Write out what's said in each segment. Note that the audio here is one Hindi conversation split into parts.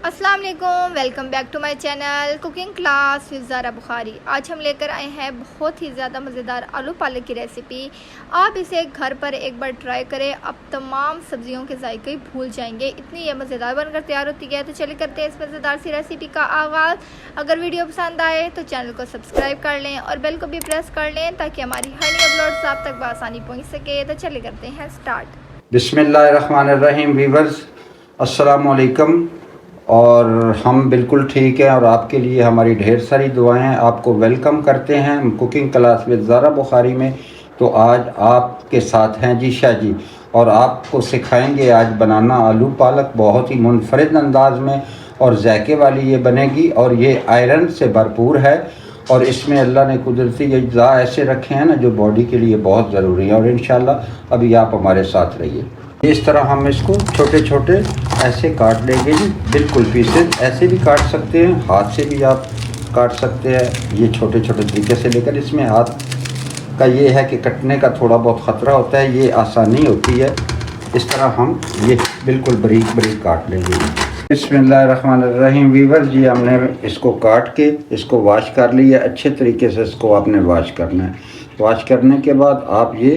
अस्सलाम वालेकुम, welcome back to my channel cooking class with Zara Bukhari. आज हम लेकर आए हैं बहुत ही ज़्यादा मज़ेदार आलू पालक की रेसिपी। आप इसे घर पर एक बार ट्राई करें, अब तमाम सब्जियों के जायके भूल जाएंगे, इतनी ये मज़ेदार बनकर तैयार होती है। तो चलिए करते हैं इस मज़ेदार सी रेसिपी का आगाज़। अगर वीडियो पसंद आए तो चैनल को सब्सक्राइब कर लें और बेल को भी प्रेस कर लें ताकि हमारी हर न्यू अपलोड्स आप तक बआसानी पहुँच सके। तो चलिए करते हैं स्टार्ट। बिस्मिल्लाहिर्रहमानिर्रहीम वीवर्स, अस्सलाम वालेकुम। और हम बिल्कुल ठीक हैं और आपके लिए हमारी ढेर सारी दुआएं हैं। आपको वेलकम करते हैं cooking class with Zara Bukhari में। तो आज आपके साथ हैं जी शाह जी और आपको सिखाएंगे आज बनाना आलू पालक बहुत ही मुनफरिद अंदाज में और जायके वाली ये बनेगी। और ये आयरन से भरपूर है और इसमें अल्लाह ने कुदरती अज्जा ऐसे रखे हैं ना जो बॉडी के लिए बहुत ज़रूरी है। और इंशाल्लाह अभी आप हमारे साथ रहिए। इस तरह हम इसको छोटे छोटे ऐसे काट लेंगे जी, बिल्कुल पीसेस ऐसे भी काट सकते हैं, हाथ से भी आप काट सकते हैं। ये छोटे छोटे तरीके से लेकर इसमें हाथ का ये है कि कटने का थोड़ा बहुत ख़तरा होता है, ये आसानी होती है। इस तरह हम ये बिल्कुल बारीक बारीक काट लेंगे। बिस्मिल्लाहिर्रहमानिर्रहीम वीवर जी, हमने इसको काट के इसको वॉश कर लिया अच्छे तरीके से। इसको आपने वॉश करना है। वॉश करने के बाद आप ये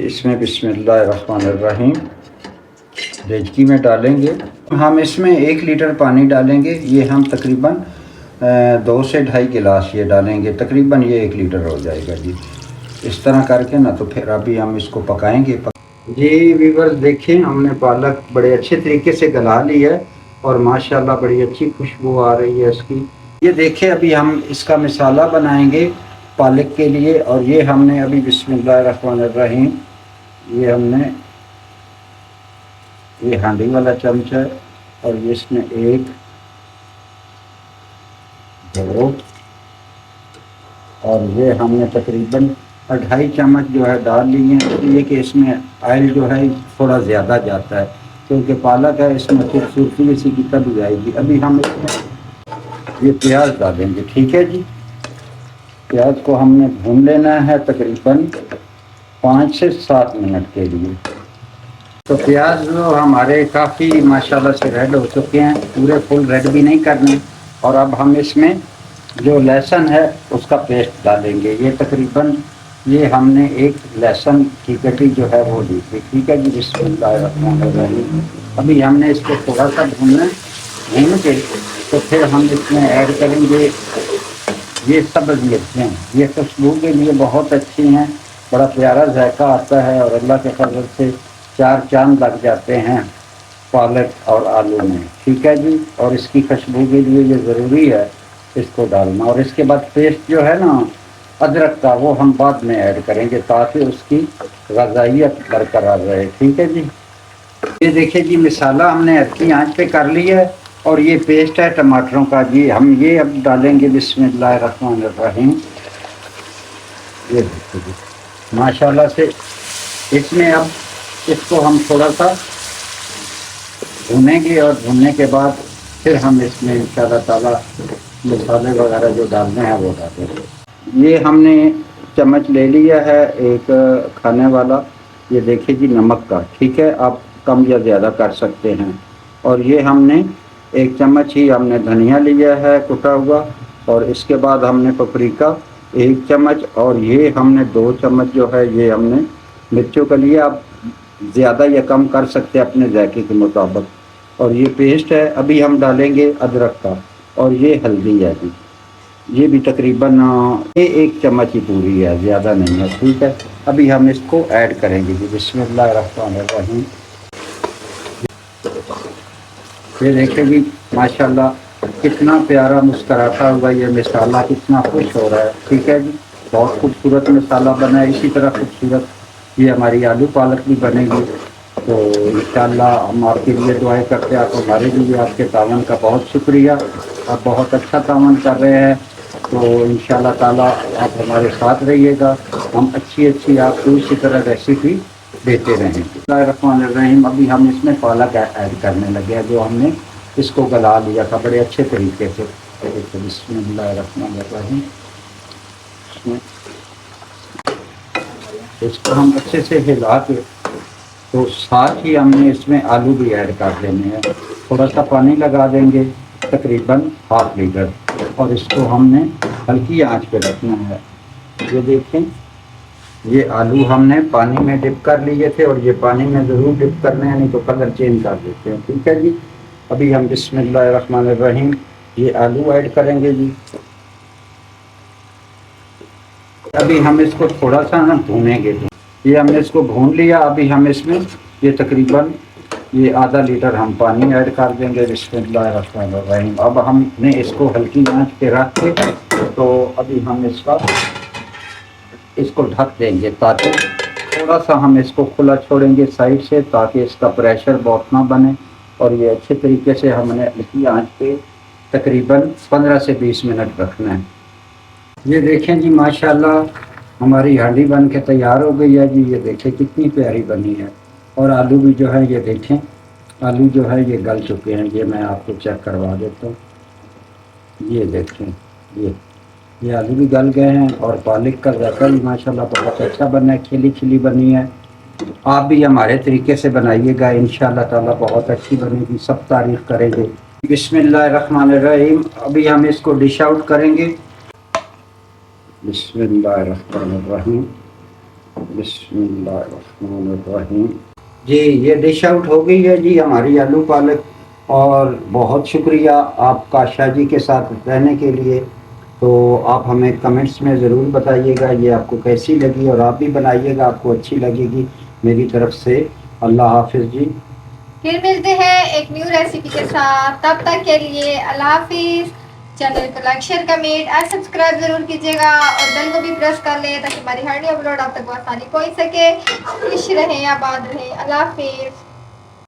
इसमें बिस्मिल्लाहिर्रहमानिर्रहीम रेजकी में डालेंगे। हम इसमें 1 लीटर पानी डालेंगे। ये हम तकरीबन 2 से 2.5 गिलास ये डालेंगे, तकरीबन ये 1 लीटर हो जाएगा जी। इस तरह करके ना तो फिर अभी हम इसको पकाएंगे। जी वीवर्स देखें, हमने पालक बड़े अच्छे तरीके से गला ली है और माशाल्लाह बड़ी अच्छी खुशबू आ रही है इसकी। ये देखें, अभी हम इसका मसाला बनाएंगे पालक के लिए। और ये हमने अभी बिस्मिल्लाहिर्रहमानिर्रहीम ये हांडी वाला चम्मच है और ये इसमें 1 2 और ये हमने तकरीबन 2.5 चम्मच जो है डाल लिए हैं। इसलिए कि इसमें ऑयल जो है थोड़ा ज़्यादा जाता है क्योंकि पालक है, इसमें खूबसूरती इसी की तब जाएगी। अभी हम इसमें ये प्याज डालेंगे, ठीक है जी। प्याज को हमने भून लेना है तकरीबन 5 से 7 मिनट के लिए। तो प्याज जो हमारे काफ़ी माशाल्लाह से रेड हो चुके हैं, पूरे फुल रेड भी नहीं करने। और अब हम इसमें जो लहसुन है उसका पेस्ट डालेंगे। ये तकरीबन ये हमने 1 लहसुन की कटी जो है वो ली थी, ठीक है जी। बिस्मिल्लाहिर्रहमानिर्रहीम। अभी हमने इसको थोड़ा सा भून के तो फिर हम इसमें ऐड करेंगे ये सब्ज़ मिर्चें। ये खुशबू के लिए बहुत अच्छी हैं, बड़ा प्यारा जायका आता है और अल्लाह के फजल से 4 चांद लग जाते हैं पालक और आलू में, ठीक है जी। और इसकी खुशबू के लिए ये ज़रूरी है इसको डालना। और इसके बाद पेस्ट जो है ना अदरक का, वो हम बाद में ऐड करेंगे ताकि उसकी ग़ज़ाइयत बरकरार रहे, ठीक है जी। ये देखिए जी, मसाला हमने हल्की आंच पे कर लिया है और ये पेस्ट है टमाटरों का जी। हम ये अब डालेंगे बिस्मिल्लाहिर्रहमानिर्रहीम। ये देखिए जी माशाल्लाह से इसमें अब इसको हम थोड़ा सा भूनेंगे और भूनने के बाद फिर हम इसमें इंशाल्लाह ताला मसाले वगैरह जो डालने हैं वो डालेंगे। ये हमने चम्मच ले लिया है 1 खाने वाला, ये देखिए जी नमक का, ठीक है। आप कम या ज़्यादा कर सकते हैं। और ये हमने 1 चम्मच ही हमने धनिया लिया है कुटा हुआ। और इसके बाद हमने पपरिका 1 चम्मच और ये हमने 2 चम्मच जो है ये हमने मिर्चों का लिया। आप ज़्यादा या कम कर सकते हैं अपने जायके के मुताबिक। और ये पेस्ट है। अभी हम डालेंगे अदरक का और ये हल्दी है जी, ये भी तकरीबन ये 1 चम्मच ही पूरी है, ज़्यादा नहीं है, ठीक है। अभी हम इसको ऐड करेंगे जी। बिस्मिल्लाहिर्रहमानिर्रहीम। ये देखेंगे माशाल्लाह कितना प्यारा मुस्कुराता हुआ ये मसाला कितना खुश हो रहा है, ठीक है जी। बहुत खूबसूरत मसाला बना है। इसी तरह खूबसूरत ये हमारी आलू पालक भी बनेगी। तो इंशाल्लाह हम आपके लिए दुआएं करते हैं। आप हमारे लिए आपके तावन का बहुत शुक्रिया, आप बहुत अच्छा तावन कर रहे हैं। तो इंशाल्लाह ताला आप हमारे साथ रहिएगा, हम अच्छी आपको इसी तरह रेसिपी देते रहें। बिस्मिल्लाहिर्रहमानिर्रहीम। अभी हम इसमें पालक ऐड करने लगे हैं जो हमने इसको गला लिया था बड़े अच्छे तरीके से। बिस्मिल्लाहिर्रहमानिर्रहीम। इसको हम अच्छे से हिला के तो साथ ही हमने इसमें आलू भी ऐड कर देने हैं। थोड़ा सा पानी लगा देंगे तकरीबन ½ लीटर, और इसको हमने हल्की आंच पे रखना है। ये देखें, ये आलू हमने पानी में डिप कर लिए थे, और ये पानी में ज़रूर डिप करने हैं, नहीं तो कलर चेंज कर देते हैं। ठीक है जी। अभी हम बिस्मिल्लाहिर्रहमानिर्रहीम ये आलू ऐड करेंगे जी। अभी हम इसको थोड़ा सा ना भूनेंगे। ये हमने इसको भून लिया। अभी हम इसमें ये तकरीबन ये ½ लीटर हम पानी ऐड कर देंगे। बिस्मिल्लाहिर्रहमानिर्रहीम। अब हमने इसको हल्की आंच पे रख के, तो अभी हम इसको ढक देंगे, ताकि थोड़ा सा हम इसको खुला छोड़ेंगे साइड से, ताकि इसका प्रेशर बहुत ना बने। और ये अच्छे तरीके से हमने हल्की आंच पे तकरीबन 15 से 20 मिनट रखना है। ये देखें जी, माशाल्लाह हमारी हांडी बन के तैयार हो गई है जी। ये देखें कितनी प्यारी बनी है। और आलू भी जो है, ये देखें आलू जो है ये गल चुके हैं। ये मैं आपको चेक करवा देता हूँ। ये देखें, ये आलू भी गल गए हैं। और पालक का ज़ायका भी माशाल्लाह बहुत अच्छा बना है, खिली खिली बनी है। आप भी हमारे तरीके से बनाइएगा, इंशाअल्लाह ताला बहुत अच्छी बनेगी, सब तारीफ़ करेंगे। बिस्मिल्लाहिर्रहमानिर्रहीम। अभी हम इसको डिश आउट करेंगे। बिस्मिल्लाहिर्रहमानिर्रहीम, बिस्मिल्लाहिर्रहमानिर्रहीम। जी, ये डिश आउट हो गई है जी हमारी आलू पालक। और बहुत शुक्रिया आपका शाह जी के साथ रहने के लिए। तो आप हमें कमेंट्स में ज़रूर बताइएगा ये आपको कैसी लगी, और आप भी बनाइएगा, आपको अच्छी लगेगी। मेरी तरफ से अल्लाह हाफिज़ जी। फिर मिलते हैं एक न्यू रेसिपी के साथ, तब तक के लिए अल्लाह हाफिज़। चैनल को लाइक, शेयर, कमेंट और सब्सक्राइब जरूर कीजिएगा, और बेल को भी प्रेस कर लें ताकि हमारी हर वीडियो अपलोड आप तक आसानी पहुंच सके। खुश रहें, आबाद रहें। अल्लाह हाफिज़।